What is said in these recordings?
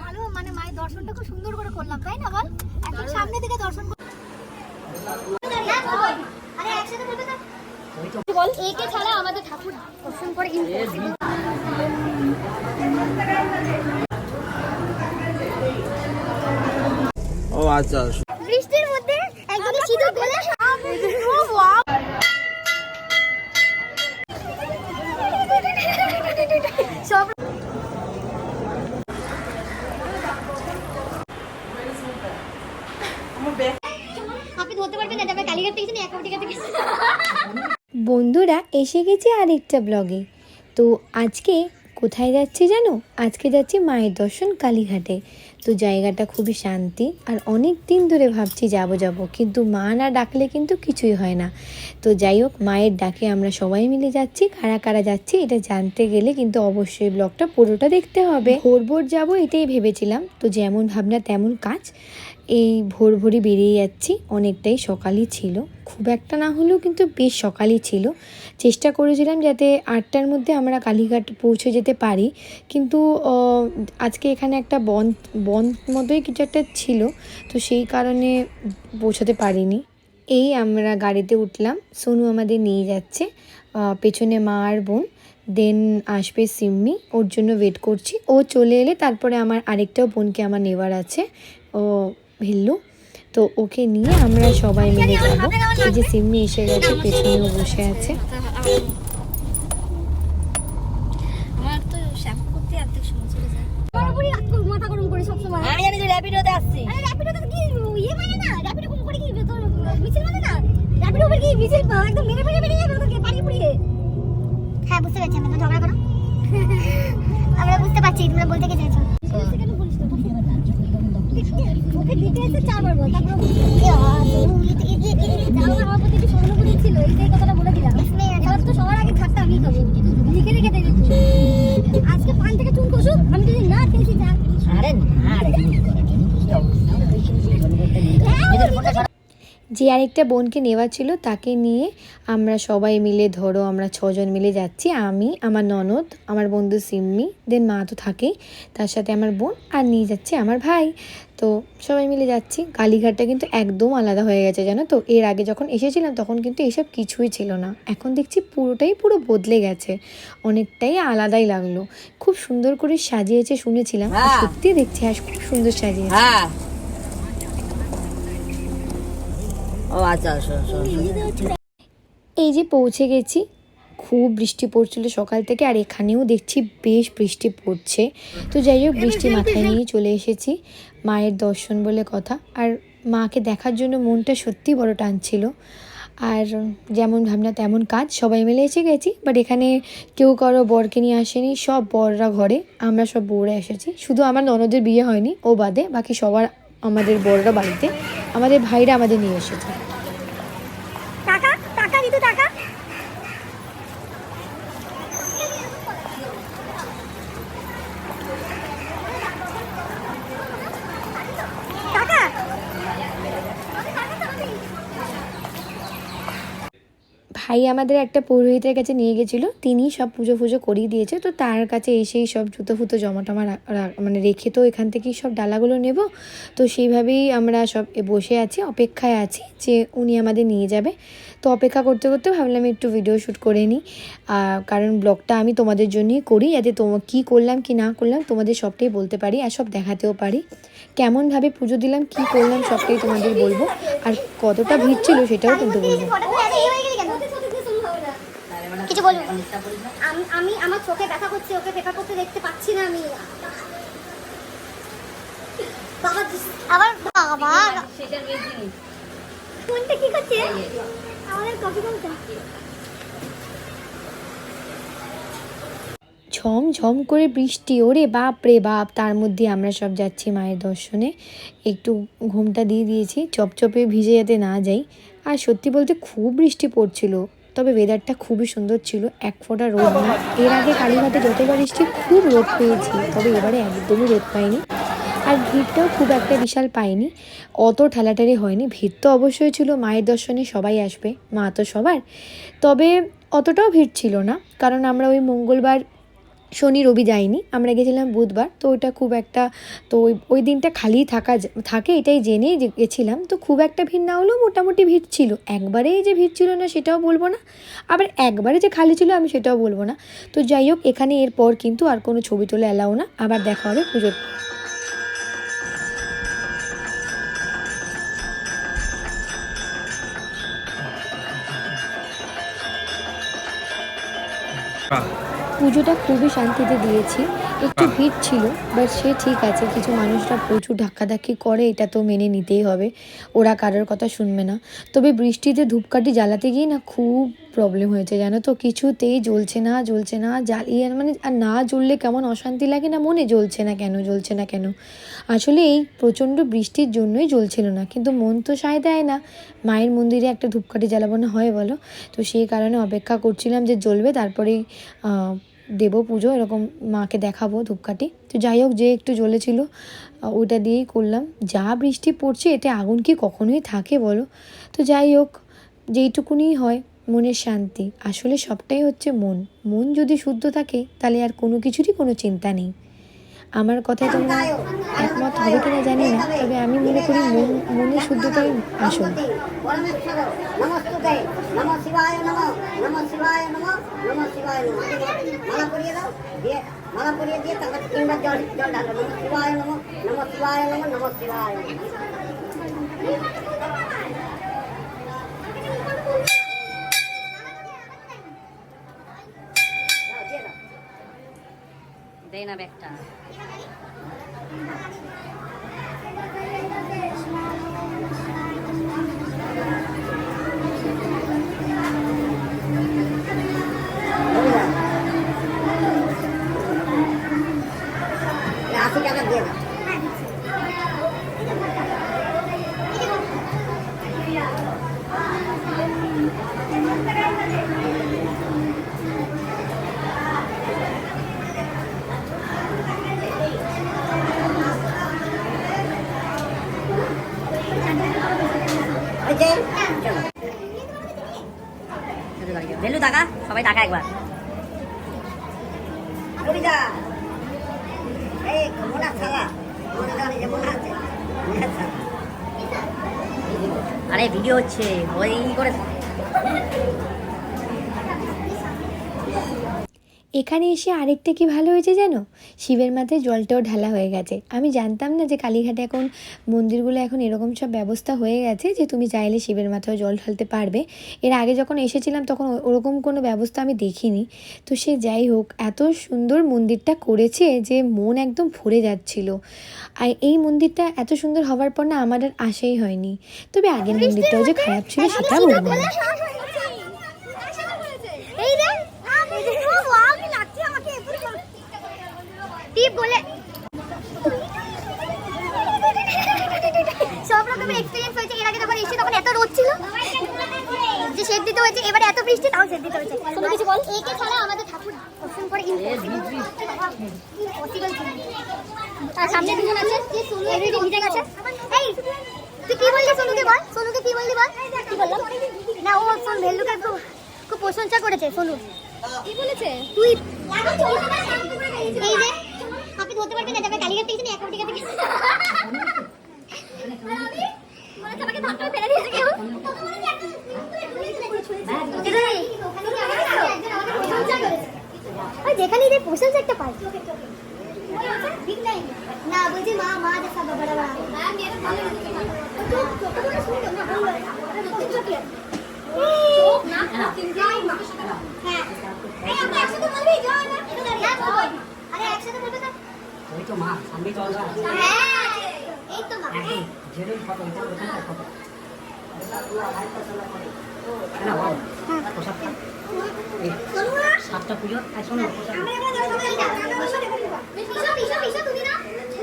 ভালো, মানে মায়ের দর্শনটা খুব সুন্দর করে করলাম, তাই না বল? একদম সামনে থেকে দর্শন আরে একসাথে বলবে না বল, একে ছাড়া আমাদের ঠাকুর দর্শন করে ইম্পসিবল। ও আচ্ছা, বৃষ্টির মধ্যে একদিকে সিঁদুর ঢেলে ও ওয়াও, সব আপনি ধরতে পারবেন না, যাবে কালীঘাট থেকে এক কোটি টাকা থেকে। বন্ধুরা এসে গেছি আরেকটা ব্লগে। তো আজকে কোথায় যাচ্ছি জানো? আজকে যাচ্ছি মায়ের দর্শন কালীঘাটে। তো জায়গাটা খুবই শান্তি, আর অনেক দিন ধরে ভাবছি যাব কিন্তু মা না ডাকলে কিন্তু কিছুই হয় না। তো যাই হোক, মায়ের ডাকে আমরা সবাই মিলে যাচ্ছি। কারা কারা যাচ্ছি এটা জানতে গেলে কিন্তু অবশ্যই ব্লগটা পুরোটা দেখতে হবে। ভোর যাবো এটাই ভেবেছিলাম, তো যেমন ভাবনা তেমন কাজ। এই ভোরই বেরিয়ে যাচ্ছি, অনেকটাই সকালই ছিল, খুব একটা না হলেও কিন্তু বেশ সকালই ছিল। চেষ্টা করেছিলাম যাতে 8টার মধ্যে আমরা কালীঘাট পৌঁছে যেতে পারি, কিন্তু আজকে এখানে একটা বন্ধ মতোই কিছু একটা ছিল, তো সেই কারণে পৌঁছাতে পারিনি। এই আমরা গাড়িতে উঠলাম, সোনু আমাদের নিয়ে যাচ্ছে, পেছনে মা আর বোন, দেন আসবে সিম্মি, ওর জন্য ওয়েট করছি। ও চলে এলে তারপরে আমার আরেকটাও বোনকে আমার নেওয়ার আছে, ও ভিল্লু, তো ওকে নিয়ে আমরা সবাই মিলে যাবো। এই যে সিম্মি এসে গেছে, পেছনেও বসে আছে। আমার তো শ্যাম্পু করতে অর্ধেক সময় চলে যায়, বরাবরই মাথা গরম করে সব সময়। আমি জানি যে র্যাপিডোতে আসছি। আরে র্যাপিডোতে কি ইয়ে মানে না, র্যাপিডো কোন করে কি তোর মিছিল মানে না, র্যাপিডো উপর কি মিছিল একদম মেরে যাবে ওদেরকে পানি পুড়িয়ে। হ্যাঁ বুঝতে পারছি, আমরা ঝগড়া করো, আমরা বুঝতে পারছি তোমরা বলতে কি চাইছো। কেন বলিস না, ওকে ডিটেইলসে 4বার বল, তারপর আমার প্রতি একটু সহানুভূতি ছিল, এই কথাটা বলে দিলাম। এবার তো সবার আগে থাকতে আমি খাবো, লিখে রেখে দেবে। আজকে পান থেকে চুন কষুক, আমি যদি না খেয়েছি যা। আরে না রে, যে আরেকটা বোনকে নেওয়া ছিল তাকে নিয়ে আমরা সবাই মিলে, ধরো আমরা 6জন মিলে যাচ্ছি। আমি, আমার ননদ, আমার বন্ধু সিম্মি, দেন মা তো থাকেই, তার সাথে আমার বোন, আর নিয়ে যাচ্ছে আমার ভাই। তো সবাই মিলে যাচ্ছি। কালীঘাটটা কিন্তু একদম আলাদা হয়ে গেছে জানো তো। এর আগে যখন এসেছিলাম তখন কিন্তু এসব কিছুই ছিল না, এখন দেখছি পুরো বদলে গেছে, অনেকটাই আলাদাই লাগলো। খুব সুন্দর করে সাজিয়েছে শুনেছিলাম, সত্যি দেখছি হ্যাঁ খুব সুন্দর সাজিয়েছে। হ্যাঁ ও আচ্ছা, এই যে পৌঁছে গেছি, খুব বৃষ্টি পড়ছিল সকাল থেকে, আর এখানেও দেখছি বেশ বৃষ্টি পড়ছে। তো যাই হোক, বৃষ্টি মাথায় নিয়ে চলে এসেছি, মায়ের দর্শন বলে কথা। আর মাকে দেখার জন্য মনটা সত্যি বড় টানছিল। আর যেমন ভাবনা তেমন কাজ, সবাই মিলে এসে গেছি। বাট এখানে কেউ কারো বরকে নিয়ে আসেনি, সব বররা ঘরে, আমরা সব বউরা এসেছি। শুধু আমার ননদের বিয়ে হয়নি, ও বাদে বাকি সবার আমাদের বররা বাড়িতে, আমাদের ভাইরা আমাদের নিয়ে এসেছে। টাকা টাকা দিতে টাকা টাকা ভাই আমাদের একটা পুরোহিতের কাছে নিয়ে গেছিলো, তিনি সব পুজো করিয়ে দিয়েছে। তো তার কাছে এসেই সব জুতো ফুতো জমা টমা মানে রেখে, তো এখান থেকেই সব ডালাগুলো নেব। তো সেইভাবেই আমরা সব বসে আছি, অপেক্ষায় আছি যে উনি আমাদের নিয়ে যাবে। তো অপেক্ষা করতে করতে ভাবলাম একটু ভিডিও শ্যুট করে নিই, কারণ ব্লগটা আমি তোমাদের জন্যই করি, যাতে কী করলাম কি না করলাম তোমাদের সবটাই বলতে পারি, আর সব দেখাতেও পারি। কেমনভাবে পুজো দিলাম, কি করলাম সবটাই তোমাদের বলবো, আর কতটা ভিড় ছিল সেটাও কিন্তু বলবো। কিছু বলবো, আমি আমার চোখে ব্যথা করছে, ওকে পেপার করতে দেখতে পাচ্ছি না আমি। আবার বাবা কোনটা কি করছে আমাদের কপি কোনটা। ঝমঝম করে বৃষ্টি, ওরে বাপ রে বাপ। তার মধ্যে আমরা সব যাচ্ছি মায়ের দর্শনে। একটু ঘুমটা দিয়ে দিয়েছি, চপচপে ভিজে যাতে না যাই। আর সত্যি বলতে খুব বৃষ্টি পড়ছিল, তবে ওয়েদারটা খুবই সুন্দর ছিল, এক ফোঁটা রোদ না। এর আগে কালীঘাটে যতবার এসেছি খুব রোদ পেয়েছি, তবে এবারে একদমই রোদ পাইনি। আর ভিড়টাও খুব একটা বিশাল পাইনি, অত ঠেলাঠেলি হয়নি। ভিড় তো অবশ্যই ছিল, মায়ের দর্শনে সবাই আসবে, মা তো সবার, তবে অতটাও ভিড় ছিল না, কারণ আমরা ওই মঙ্গলবার শনি রবি যাইনি, আমরা গেছিলাম বুধবার। তো ওইটা খুব একটা, তো ওই দিনটা খালি থাকে এটাই জেনেই গেছিলাম। তো খুব একটা ভিড় না হলেও মোটামুটি ভিড় ছিল। একবারেই যে ভিড় ছিল না সেটাও বলবো না, আবার একবারে যে খালি ছিল আমি সেটাও বলবো না। তো যাই হোক, এখানে এরপর কিন্তু আর কোনো ছবি তোলা এলাও না। আবার দেখা হবে পুজোর। পুজোটা খুবই শান্তিতে দিয়েছি। একটু ভিড় ছিল, বাট সে ঠিক আছে। কিছু মানুষরা প্রচুর ধাক্কাধাক্কি করে, এটা তো মেনে নিতেই হবে, ওরা কারোর কথা শুনবে না। তবে বৃষ্টিতে ধূপকাঠি জ্বালাতে গিয়ে না খুব প্রবলেম হয়েছে জানো তো, কিছুতেই জ্বলছে না জ্বালিয়ে, মানে আর না জ্বললে কেমন অশান্তি লাগে না মনে, জ্বলছে না কেন। আসলে এই প্রচণ্ড বৃষ্টির জন্যই জ্বলছিল না, কিন্তু মন তো সায় দেয় না। মায়ের মন্দিরে একটা ধূপকাঠি জ্বালাবো না হয় বলো? তো সেই কারণে অপেক্ষা করছিলাম যে জ্বলবে, তারপরেই দেবো পুজো, এরকম মাকে দেখাবো ধূপকাঠি। তো যাই হোক, যে একটু জ্বলেছিল ওটা দিয়েই করলাম। যা বৃষ্টি পড়ছে, এতে আগুন কি কখনোই থাকে বলো? তো যাই হোক, যেইটুকুনি হয় মনের শান্তি। আসলে সবটাই হচ্ছে মন যদি শুদ্ধ থাকে তাহলে আর কোনো কিছুরই কোনো চিন্তা নেই। আমার কথায় তোমরা একমত হবে কিনা জানি না, তবে আমি মনে করি মনের শুদ্ধতাই আসল। মালা পরিয়ে দিয়ে তারপর 3 বার জল ঢালো। নমঃ শিবায় নমঃ, নমঃ শিবায় নমঃ, নমঃ শিবায় নমঃ। দেই না ব্যাগটা। বেলু টাকা, সবাই টাকা একবার। আরে ভিডিও হচ্ছে, ওই করে। এখানে এসে আরেকটা কি ভালো হয়েছে জানো, শিবের মাথায় জলটাও ঢালা হয়ে গেছে। আমি জানতাম না যে কালীঘাটে এখন মন্দিরগুলো এখন এরকম সব ব্যবস্থা হয়ে গেছে যে তুমি চাইলে শিবের মাথায় জল ঢালতে পারবে। এর আগে যখন এসেছিলাম তখন ওরকম কোনো ব্যবস্থা আমি দেখিনি। তো সে যাই হোক, এত সুন্দর মন্দিরটা করেছে যে মন একদম ভরে যাচ্ছিল। আর এই মন্দিরটা এত সুন্দর হওয়ার পর না আমার আর আশাই হয়নি। তবে আগের মন্দিরটাও যে খারাপ ছিল সেটা বলবো না। সব রকমের এক্সপেরিয়েন্স হয়েছে। এর আগে যখন এসে তখন এত রোদ ছিল যে শেড দিতে হয়েছে, এবারে এত বৃষ্টি তাও শেড দিতে হয়েছে। কোনো কিছু বল, একে ছাড়া আমাদের ঠাকুর দর্শন করে ইম্পসিবল ছিল। তার সামনে দুজন আছে, অলরেডি ভিজে গেছে। এই তুই কি বললি সোনুকে বল, সোনুকে কি বললি বল। কি বললাম না, ও সোন ভেল্লুকে খুব প্রশংসা করেছে। সোনু কি বলেছে? তুই এই যে আপনি ধরতে পারবেন না, যাবে কালীঘাট থেকে এক কোটি টাকা থেকে যেখানে প্রশংসা একটা পাই না, বলছি মা মা দেখা বড় বড় ওই তো মা সামনে চল রहा है। এই তো মা যেরকম ফটো এটা ওখানে ফটো না বল পোশাকটা এই সাতটা পুজো আর শোনো পোশাক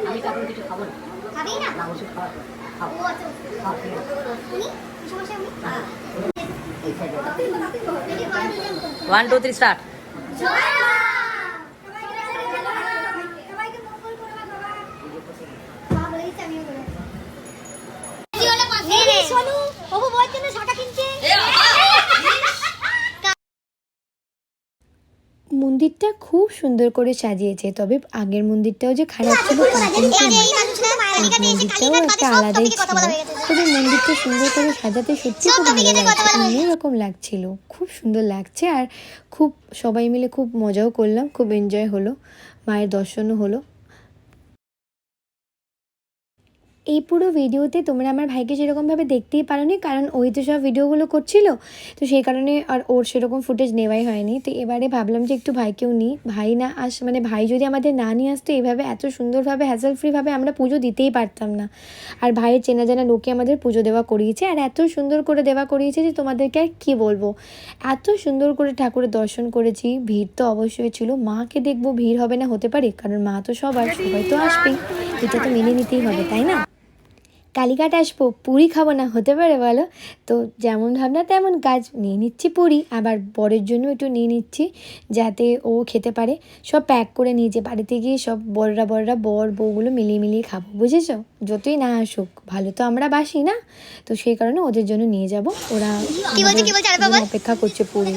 আমি কাপড় কিছু খাবো না। খাবি না? না ওষুধ খাওয়া খাও। ও আচ্ছা খাও ঠিক আছে। উনি সমস্যা উনি 1 2 3 স্টার্ট। জয় মা। মন্দিরটা খুব সুন্দর করে সাজিয়েছে। তবে আগের মন্দিরটাও যে খারাপ ছিল তা কিন্তু নয়। মন্দিরটাও একটা আলাদাই ছিল। তবে মন্দিরটা সুন্দর করে সাজাতে সত্যি খুব ভালো লাগছে, অন্যরকম লাগছিল, খুব সুন্দর লাগছে। আর খুব সবাই মিলে খুব মজাও করলাম, খুব এনজয় হলো, মায়ের দর্শনও হলো। এই পুরো ভিডিওতে তোমরা আমার ভাইকে সেরকমভাবে দেখতেই পারোনি, কারণ ওই তো সব ভিডিওগুলো করছিল, তো সেই কারণে আর ওর সেরকম ফুটেজ নেওয়াই হয়নি। তো এবারে ভাবলাম যে একটু ভাইকেও নিই। ভাই না মানে ভাই যদি আমাদের না নিয়ে আসতো এইভাবে এত সুন্দরভাবে হ্যাসেল ফ্রিভাবে আমরা পুজো দিতেই পারতাম না। আর ভাইয়ের চেনা জানা লোকে আমাদের পুজো দেওয়া করিয়েছে, আর এত সুন্দর করে দেওয়া করিয়েছে যে তোমাদেরকে আর কী বলবো। এত সুন্দর করে ঠাকুরের দর্শন করেছি। ভিড় তো অবশ্যই ছিল, মাকে দেখবো ভিড় হবে না হতে পারে, কারণ মা তো সবার, সবাই তো আসবেই, এটা তো মেনে নিতেই হবে, তাই না? কালীঘাট আসবো, পুরি খাবো না হতে পারে বলো? তো যেমন ভাবনা তেমন কাজ, নিয়ে নিচ্ছি পুরি, আবার বরের জন্য একটু নিয়ে নিচ্ছি যাতে ও খেতে পারে। সব প্যাক করে নিয়েছে, বাড়িতে গিয়ে সব বড়রা বর বউগুলো মিলিয়ে খাবো, বুঝেছো? যতই না আসুক, ভালো তো আমরা বাসি না, তো সেই কারণে ওদের জন্য নিয়ে যাব। ওরা অপেক্ষা করছে পুরি।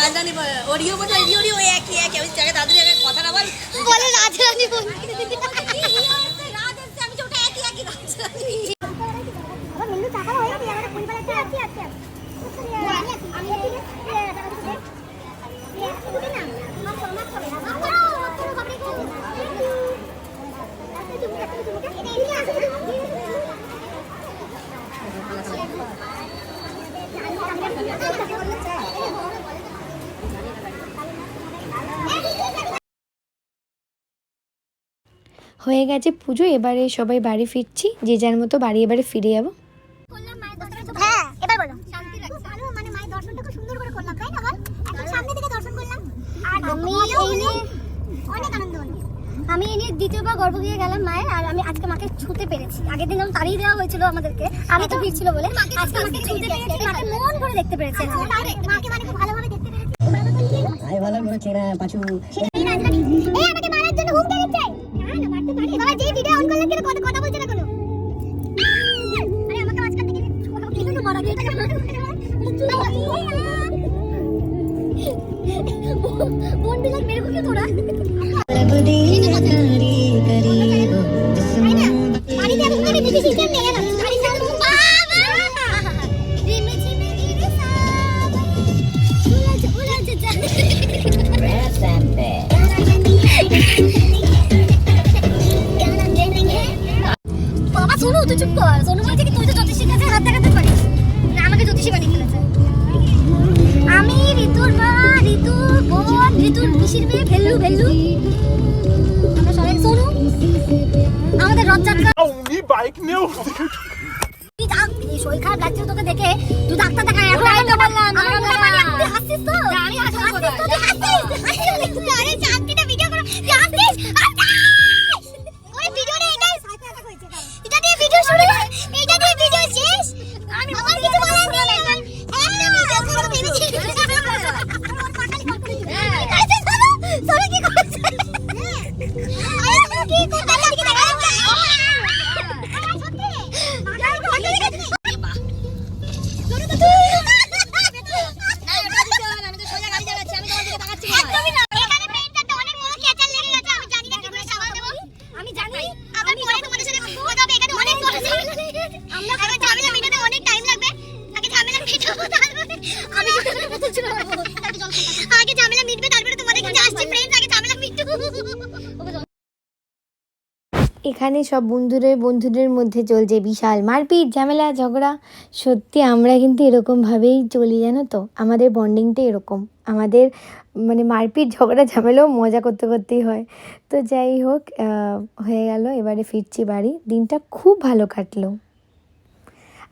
রাজধানী ওরিও বলে ওরিও একই ওই জায়গায় দাদুর জায়গায় কথা না বলে রাজধানী বলে আমি তো ওটা একই রাজধানী আবার মিন্নু টাকা হয়ে গেছে আমরা পরিবার একটা আছি আমি হয়ে গেছে পুজো, এবারে সবাই বাড়ি ফিরছি, যে যার মতো বাড়ি এবারে ফিরে যাবো। হ্যাঁ এবার বলো। শান্তি লাগছে, ভালো মানে মায়ের দর্শনটা খুব সুন্দর করে করলাম, তাই না? বল একদম সামনে থেকে দর্শন করলাম, আর আমি এই নিয়ে অনেক আনন্দ হলো। আমি এই নিয়ে দ্বিতীয়বার গর্ভগৃহে গেলাম মায়ের, আর আমি আজকে মাকে ছুঁতে পেরেছি। আগের দিন যখন তাড়িয়ে দেওয়া হয়েছিল আমাদেরকে, আমি তো ভিড় ছিল বলে, আজকে মাকে ছুঁতে পেরেছি, মাকে মন করে দেখতে পেরেছি, মাকে মানে খুব ভালোভাবে দেখতে পেরেছি। আই ভালো করেছে না পাঁচু। এই আমাকে মারার জন্য হুমকি দিচ্ছে। না না মারতে পারি, বাবা যে ভিডিও অন করলে কেন কথা বলছে না কোনো? আরে আমাকে মাঝখান থেকে কিছু তো মারা গেছে, বোন বিলাক মেরে বলকে তোরা বাবা শোনো, তুই চুপ কর। সোনু বলছে কি তুই তো জ্যোতিষীর কাছে হাত দেখাতে পারিস না, আমাকে জ্যোতিষী বানিয়ে ফেলেছে। আমি ঋতুর মা, ঋতু বোন, ঋতুর পিসির মেয়ে ভেল্লু আমরা সবাই। সোনু আমাদের রথযাত্রা বাইক নিয়ে শরীর খারাপ লাগছিল তোকে দেখে, তুই ডাক্তার দেখা। এখন আমি তো বললাম তুই হাসছিস তো, আমি হাসছিস তো, তুই হাসছিস। আরে শান্তিটা ভিডিও করো, তুই হাসছিস। ওই ভিডিওটা এটা দিয়ে ভিডিও শুরু, এটা দিয়ে ভিডিও শেষ। আমি আমার কিছু বলার নেই, একটা ভিডিও করব ভেবেছি। সরি কি করছিস? আরে কি করছিস? কি দেখা যাচ্ছে? এখানে সব বন্ধুদের মধ্যে চলছে বিশাল মারপিট, ঝামেলা, ঝগড়া। সত্যি আমরা কিন্তু এরকমভাবেই চলি, জানো তো, আমাদের বন্ডিংটা এরকম। আমাদের মানে মারপিট, ঝগড়া, ঝামেলাও মজা করতেই হয়। তো যাই হোক, হয়ে গেল, এবারে ফিরছি বাড়ি। দিনটা খুব ভালো কাটলো,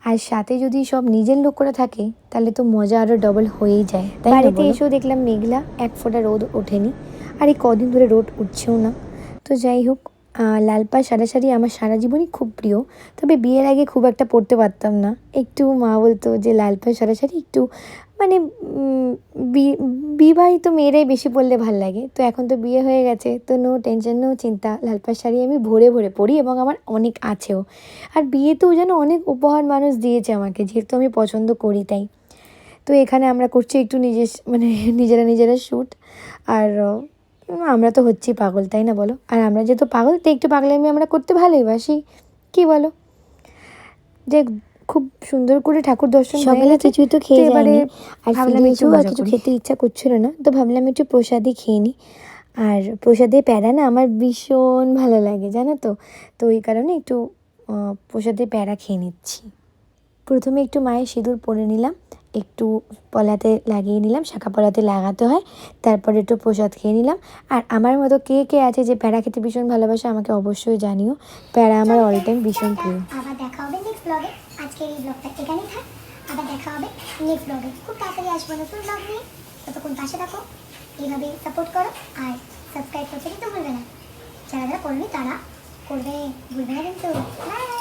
আর সাথে যদি সব নিজের লোকরা থাকে তাহলে তো মজা আরও ডবল হয়েই যায়। তাই বাড়িতে এসেও দেখলাম মেঘলা, এক ফোঁটা রোদ ওঠেনি, আর এই কদিন ধরে রোদ উঠছেও না। তো যাই হোক, লাল পাড় সাদা শাড়ি আমার সারা জীবনই খুব প্রিয়, তবে বিয়ের আগে খুব একটা পরতে পারতাম না। একটু মা বলতো যে লাল পাড় সাদা শাড়ি একটু মানে বিবাহিত মেয়েরাই বেশি পরলে ভাল লাগে। তো এখন তো বিয়ে হয়ে গেছে, তো নো টেনশন, নো চিন্তা, লাল পাড় শাড়ি আমি ভরে পরি, এবং আমার অনেক আছেও। আর বিয়েতেও যেন অনেক উপহার মানুষ দিয়েছে আমাকে, যেহেতু আমি পছন্দ করি তাই। তো তো এখানে আমরা করছি একটু নিজেরা শ্যুট। আর আমরা তো হচ্ছি পাগল, তাই না বলো? আর আমরা যেহেতু পাগল, তো একটু পাগলামি আমরা করতে ভালোবাসি, কি বলো? যে খুব সুন্দর করে ঠাকুর দর্শন সকালে কিছুই তো খেয়ে এবারে যায়নি। আর ভাবলাম ফিরে একটু এসেও আর কিছু করি। খেতে ইচ্ছা করছিল না, তো ভাবলাম একটু প্রসাদই খেয়ে নিই। আর প্রসাদে প্যাড়া না আমার ভীষণ ভালো লাগে, জানো তো। তো এই কারণে একটু প্রসাদে প্যাড়া খেয়ে নিচ্ছি। প্রথমে একটু মায়ের সিঁদুর পরে নিলাম, একটু পলাতে লাগিয়ে নিলাম, শাখা পলাতে লাগাতে হয়। তারপরে একটু প্রসাদ খেয়ে নিলাম। আর আমার মতো কে কে আছে যে প্যাড়া খেতে ভীষণ ভালোবাসে আমাকে অবশ্যই জানিও। প্যাড়া আমার অল টাইম ভীষণ প্রিয়। আবার দেখা হবে নেক্সট ব্লগে। আজকের এই ব্লগটা এখানেই থাক, আবার দেখা হবে নেক্সট ব্লগে। খুব তাড়াতাড়ি আসবো নতুন ব্লগ নিয়ে। ততক্ষণ পাশে থাকো, এইভাবে সাপোর্ট করো, আর সাবস্ক্রাইব করতে কিন্তু ভুলবে না। যারা যারা করবে তারা করবে, ভুলবে না কিন্তু। বাই।